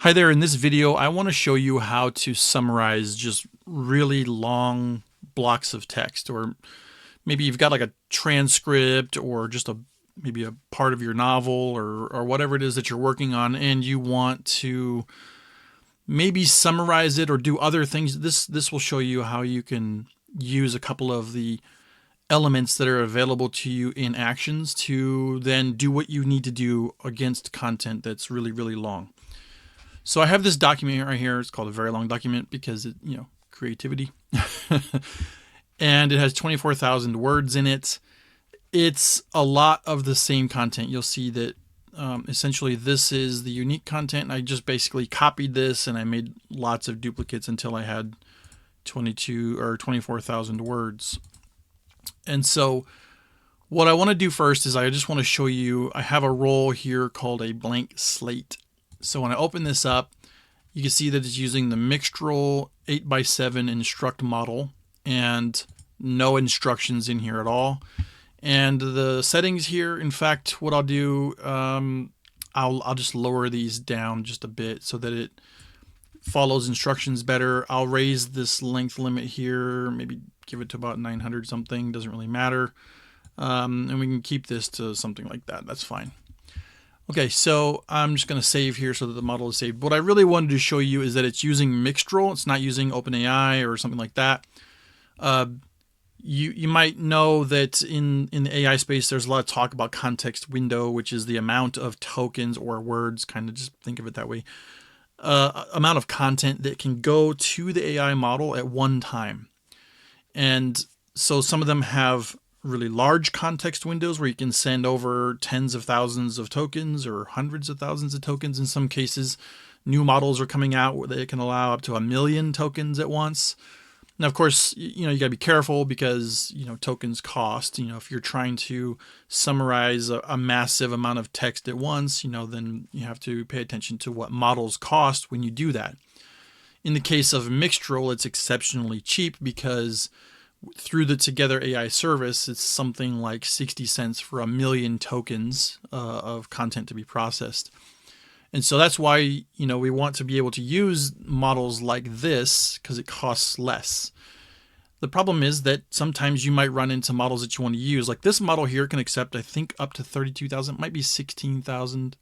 Hi there, in this video I want to show you how to summarize just really long blocks of text, or maybe you've got like a transcript or just maybe a part of your novel or whatever it is that you're working on, and you want to maybe summarize it or do other things. This will show you how you can use a couple of the elements that are available to you in actions to then do what you need to do against content that's really, really long. So I have this document right here. It's called a very long document because it, creativity. And it has 24,000 words in it. It's a lot of the same content. You'll see that essentially this is the unique content. And I just basically copied this and I made lots of duplicates until I had 22 or 24,000 words. And so what I want to do first is I just want to show you, I have a role here called a blank slate. So when I open this up, you can see that it's using the Mixtral 8x7 instruct model and no instructions in here at all. And the settings here, in fact, what I'll do, I'll just lower these down just a bit so that it follows instructions better. I'll raise this length limit here, maybe give it to about 900 something, doesn't really matter. And we can keep this to something like that, that's fine. Okay, so I'm just going to save here so that the model is saved. What I really wanted to show you is that it's using Mixtral. It's not using OpenAI or something like that. You might know that in the AI space, there's a lot of talk about context window, which is the amount of tokens or words, kind of just think of it that way, amount of content that can go to the AI model at one time. And so some of them have really large context windows where you can send over tens of thousands of tokens or hundreds of thousands of tokens. In some cases, new models are coming out where they can allow up to 1 million tokens at once. Now, of course, you got to be careful because, tokens cost. If you're trying to summarize a massive amount of text at once, then you have to pay attention to what models cost when you do that. In the case of Mixtral, it's exceptionally cheap because through the Together AI service, it's something like 60 cents for 1 million tokens of content to be processed. And so that's why, we want to be able to use models like this because it costs less. The problem is that sometimes you might run into models that you want to use. Like this model here can accept, I think, up to 32,000, might be 16,000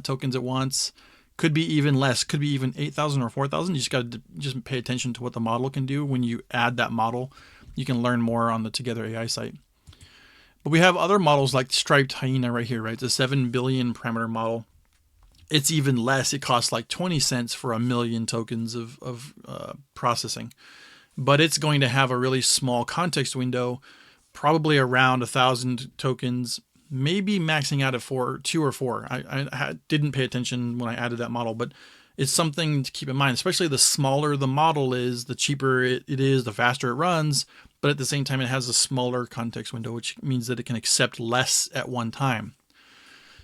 tokens at once. Could be even less, could be even 8,000 or 4,000. You just got to just pay attention to what the model can do when you add that model. You can learn more on the Together AI site. But we have other models like Striped Hyena right here, right? It's a 7 billion parameter model. It's even less. It costs like 20 cents for 1 million tokens of processing. But it's going to have a really small context window, probably around 1,000 tokens, maybe maxing out at 2 or 4. I didn't pay attention when I added that model, but it's something to keep in mind, especially the smaller the model is, the cheaper it is, the faster it runs. But at the same time, it has a smaller context window, which means that it can accept less at one time.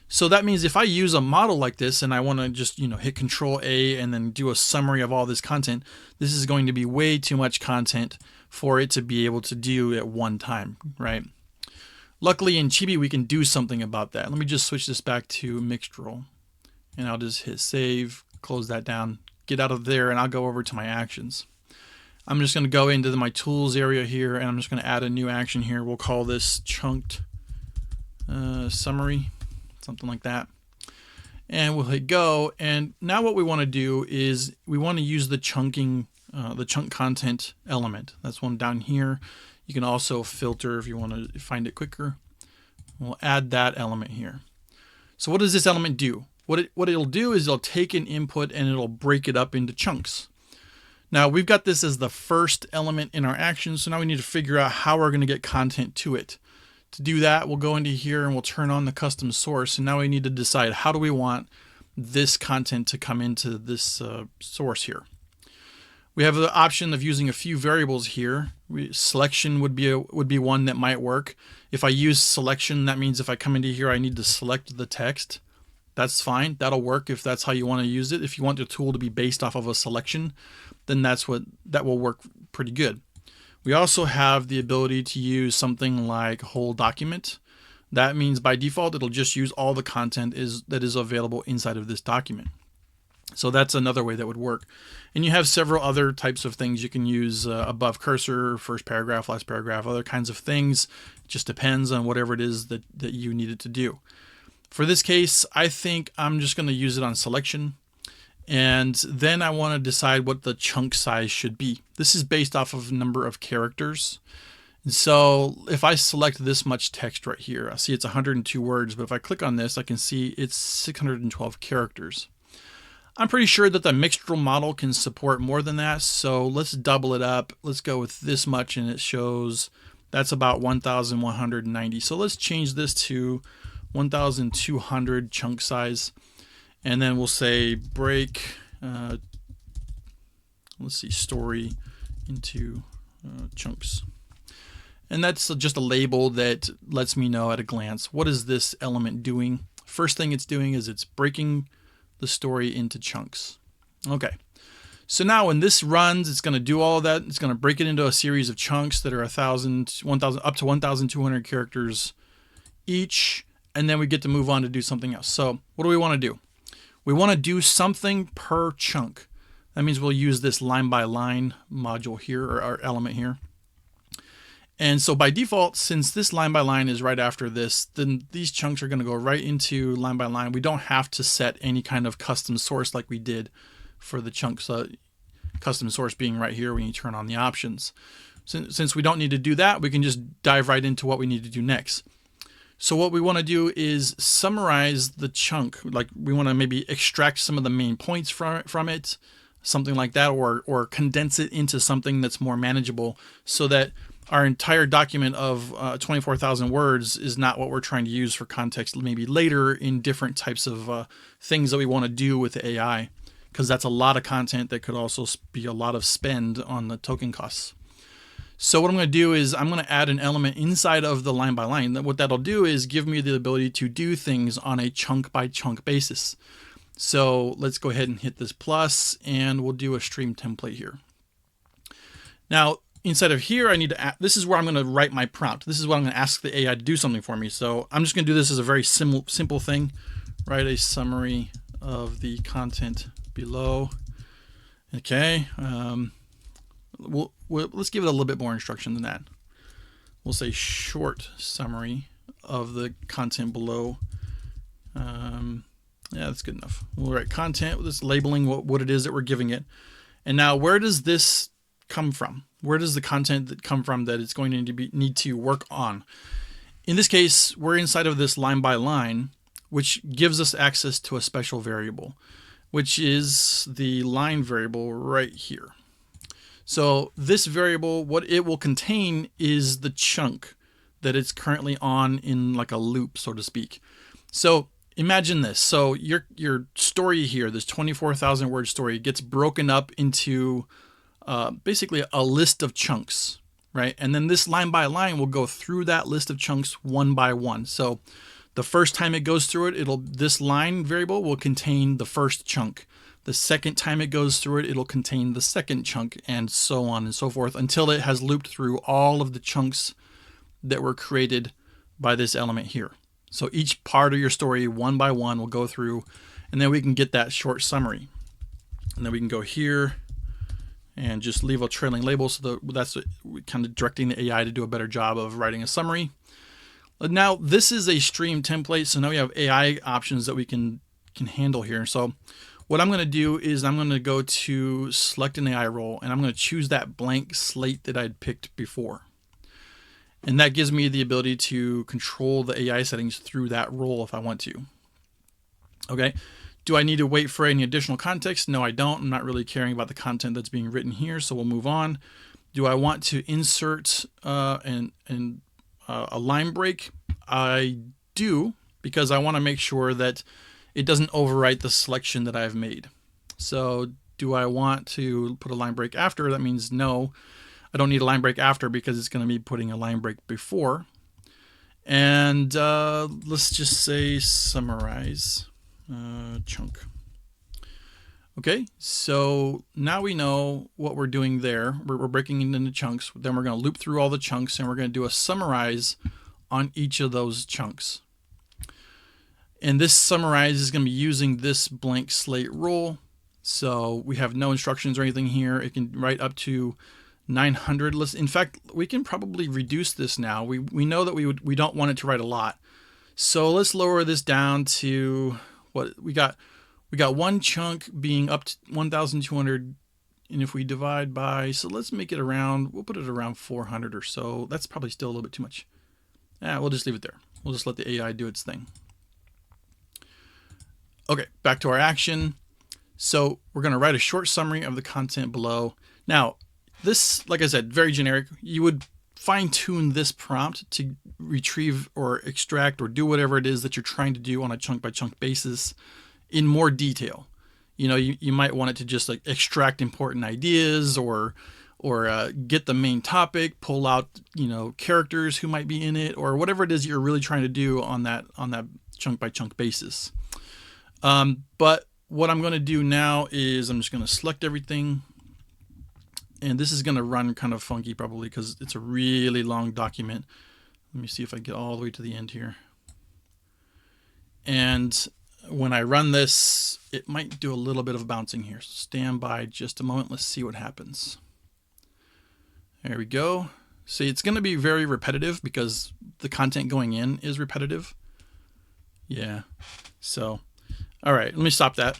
So that means if I use a model like this and I want to just, hit Control A and then do a summary of all this content, this is going to be way too much content for it to be able to do at one time, right? Luckily in Chibi, we can do something about that. Let me just switch this back to Mixtral and I'll just hit save, close that down, get out of there, and I'll go over to my actions. I'm just going to go into my tools area here and I'm just going to add a new action here. We'll call this chunked summary, something like that. And we'll hit go. And now what we want to do is we want to use the chunking, the chunk content element. That's one down here. You can also filter if you want to find it quicker. We'll add that element here. So what does this element do? What it'll do is it'll take an input and it'll break it up into chunks. Now we've got this as the first element in our action, so now we need to figure out how we're going to get content to it. To do that, we'll go into here and we'll turn on the custom source, and now we need to decide how do we want this content to come into this source here. We have the option of using a few variables here. Selection would be one that might work. If I use selection, that means if I come into here, I need to select the text. That's fine. That'll work if that's how you want to use it. If you want the tool to be based off of a selection, then that will work pretty good. We also have the ability to use something like whole document. That means by default, it'll just use all the content that is available inside of this document. So that's another way that would work. And you have several other types of things you can use, above cursor, first paragraph, last paragraph, other kinds of things. It just depends on whatever it is that you need it to do. For this case, I think I'm just going to use it on selection. And then I want to decide what the chunk size should be. This is based off of number of characters. And so if I select this much text right here, I see it's 102 words, but if I click on this, I can see it's 612 characters. I'm pretty sure that the Mixtral model can support more than that, so let's double it up. Let's go with this much, and it shows that's about 1,190. So let's change this to 1,200 chunk size, and then we'll say break, let's see, story into chunks. And that's just a label that lets me know at a glance, what is this element doing? First thing it's doing is it's breaking the story into chunks. Okay, so now when this runs, it's going to do all of that. It's going to break it into a series of chunks that are 1,000, up to 1,200 characters each, and then we get to move on to do something else. So what do we want to do? We want to do something per chunk. That means we'll use this line by line module here, or our element here. And so by default, since this line by line is right after this, then these chunks are going to go right into line by line. We don't have to set any kind of custom source like we did for the chunks, custom source being right here when you turn on the options. Since we don't need to do that, we can just dive right into what we need to do next. So what we want to do is summarize the chunk. Like we want to maybe extract some of the main points from it, something like that, or condense it into something that's more manageable, so that our entire document of 24,000 words is not what we're trying to use for context maybe later in different types of things that we want to do with the AI, because that's a lot of content that could also be a lot of spend on the token costs. So what I'm going to do is I'm going to add an element inside of the line by line. What that'll do is give me the ability to do things on a chunk by chunk basis. So let's go ahead and hit this plus, and we'll do a stream template here. Now, inside of here, I need to this is where I'm going to write my prompt. This is what I'm going to ask the AI to do something for me. So I'm just going to do this as a very simple thing. Write a summary of the content below. Okay. Let's give it a little bit more instruction than that. We'll say short summary of the content below. Yeah, that's good enough. We'll write content with this labeling what it is that we're giving it. And now, where does this come from? Where does the content come from that it's going to need to work on? In this case, we're inside of this line by line, which gives us access to a special variable, which is the line variable right here. So this variable, what it will contain is the chunk that it's currently on in like a loop, so to speak. So imagine this. So your story here, this 24,000 word story, gets broken up into basically a list of chunks, right? And then this line by line will go through that list of chunks one by one. So the first time it goes through it, this line variable will contain the first chunk. The second time it goes through it, it'll contain the second chunk, and so on and so forth, until it has looped through all of the chunks that were created by this element here. So each part of your story, one by one, will go through, and then we can get that short summary. And then we can go here and just leave a trailing label, so that's kind of directing the AI to do a better job of writing a summary. Now, this is a stream template, so now we have AI options that we can handle here. So what I'm going to do is I'm going to go to select an AI role, and I'm going to choose that blank slate that I'd picked before. And that gives me the ability to control the AI settings through that role if I want to. Okay. Do I need to wait for any additional context? No, I don't. I'm not really caring about the content that's being written here, so we'll move on. Do I want to insert a line break? I do, because I want to make sure that it doesn't overwrite the selection that I've made. So do I want to put a line break after? That means no, I don't need a line break after, because it's going to be putting a line break before. And let's just say summarize chunk. Okay, so now we know what we're doing there. We're breaking it into chunks. Then we're going to loop through all the chunks, and we're going to do a summarize on each of those chunks. And this summarize is going to be using this blank slate rule. So we have no instructions or anything here. It can write up to 900. In fact, we can probably reduce this now. We know that we don't want it to write a lot. So let's lower this down to what we got. We got one chunk being up to 1,200, and if we divide by, so let's make it around, we'll put it around 400 or so. That's probably still a little bit too much. We'll just leave it there. We'll just let the AI do its thing. Okay, back to our action. So we're going to write a short summary of the content below. Now, this, like I said, very generic. You would fine-tune this prompt to retrieve or extract or do whatever it is that you're trying to do on a chunk-by-chunk basis in more detail. You know, you might want it to just like extract important ideas or get the main topic, pull out, you know, characters who might be in it, or whatever it is you're really trying to do on that chunk-by-chunk basis. But what I'm going to do now is I'm just going to select everything. And this is going to run kind of funky probably because it's a really long document. Let me see if I get all the way to the end here. And when I run this, it might do a little bit of bouncing here. So stand by just a moment. Let's see what happens. There we go. See, it's going to be very repetitive because the content going in is repetitive. Yeah. So, all right, let me stop that.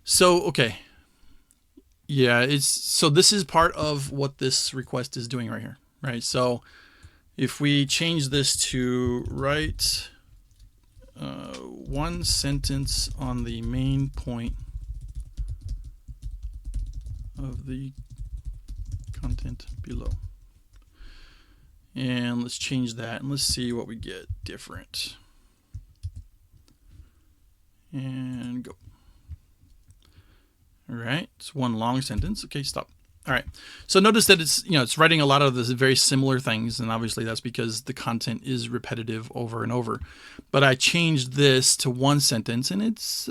So, okay. Yeah, so this is part of what this request is doing right here, right? So if we change this to write one sentence on the main point of the content below. And let's change that and let's see what we get different. And go. All right, it's one long sentence. Okay, stop. All right, so notice that it's writing a lot of the very similar things, and obviously that's because the content is repetitive over and over. But I changed this to one sentence, and it's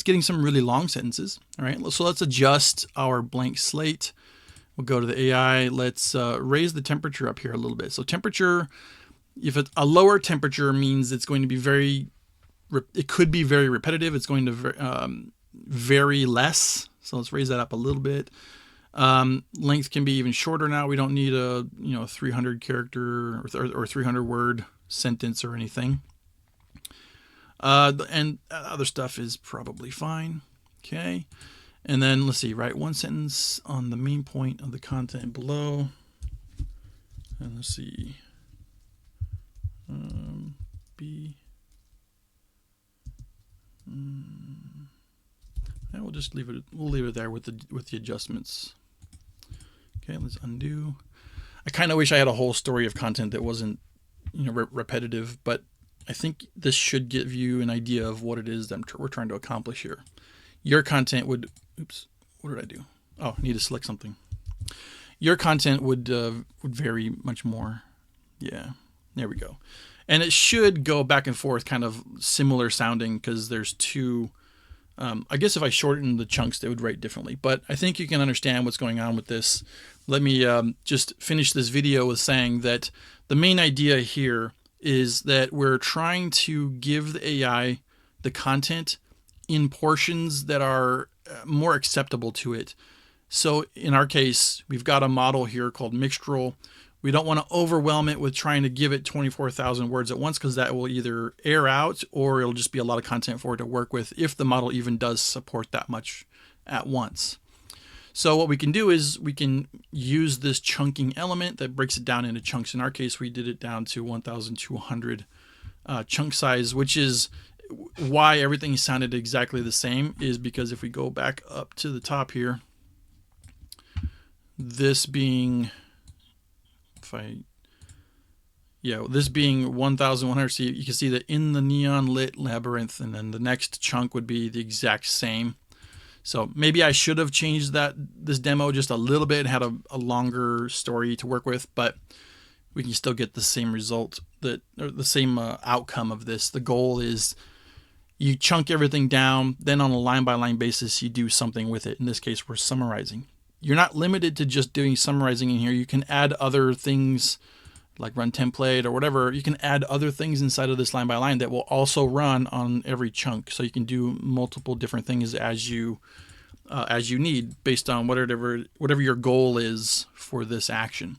getting some really long sentences. All right, so let's adjust our blank slate. We'll go to the AI. Let's raise the temperature up here a little bit. So temperature, if it's a lower temperature, means it's going to be it could be very repetitive. It's going to vary less. So let's raise that up a little bit. Length can be even shorter now. We don't need a 300 character or 300 word sentence or anything. And other stuff is probably fine. Okay. And then let's see, write one sentence on the main point of the content below. And let's see. B. And we'll just leave it. We'll leave it there with the adjustments. Okay, let's undo. I kind of wish I had a whole story of content that wasn't, repetitive, but I think this should give you an idea of what it is that we're trying to accomplish here. Your content would. Oops, what did I do? Oh, I need to select something. Your content would vary much more. Yeah, there we go. And it should go back and forth, kind of similar sounding, because there's two. I guess if I shorten the chunks, they would write differently. But I think you can understand what's going on with this. Let me just finish this video with saying that the main idea here is that we're trying to give the AI the content in portions that are more acceptable to it. So in our case, we've got a model here called Mixtral. We don't want to overwhelm it with trying to give it 24,000 words at once, because that will either air out or it'll just be a lot of content for it to work with if the model even does support that much at once. So what we can do is we can use this chunking element that breaks it down into chunks. In our case, we did it down to 1,200 chunk size, which is why everything sounded exactly the same, is because if we go back up to the top here, this being this being 1,100, so you can see that in the neon lit labyrinth, and then the next chunk would be the exact same. So maybe I should have changed this demo just a little bit, had a longer story to work with, but we can still get the same result, or the same outcome of this. The goal is you chunk everything down, then on a line-by-line basis, you do something with it. In this case, we're summarizing. You're not limited to just doing summarizing in here. You can add other things like run template or whatever. You can add other things inside of this line by line that will also run on every chunk. So you can do multiple different things as you as you need based on whatever your goal is for this action.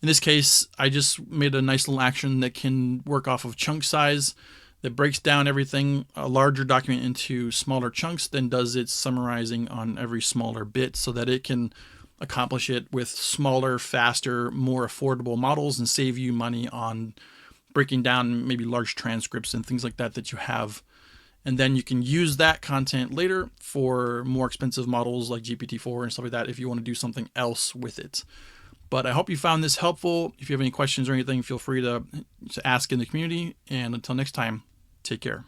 In this case, I just made a nice little action that can work off of chunk size, that breaks down everything, a larger document, into smaller chunks, then does its summarizing on every smaller bit so that it can accomplish it with smaller, faster, more affordable models and save you money on breaking down maybe large transcripts and things like that that you have. And then you can use that content later for more expensive models like GPT-4 and stuff like that if you want to do something else with it. But I hope you found this helpful. If you have any questions or anything, feel free to ask in the community. And until next time, take care.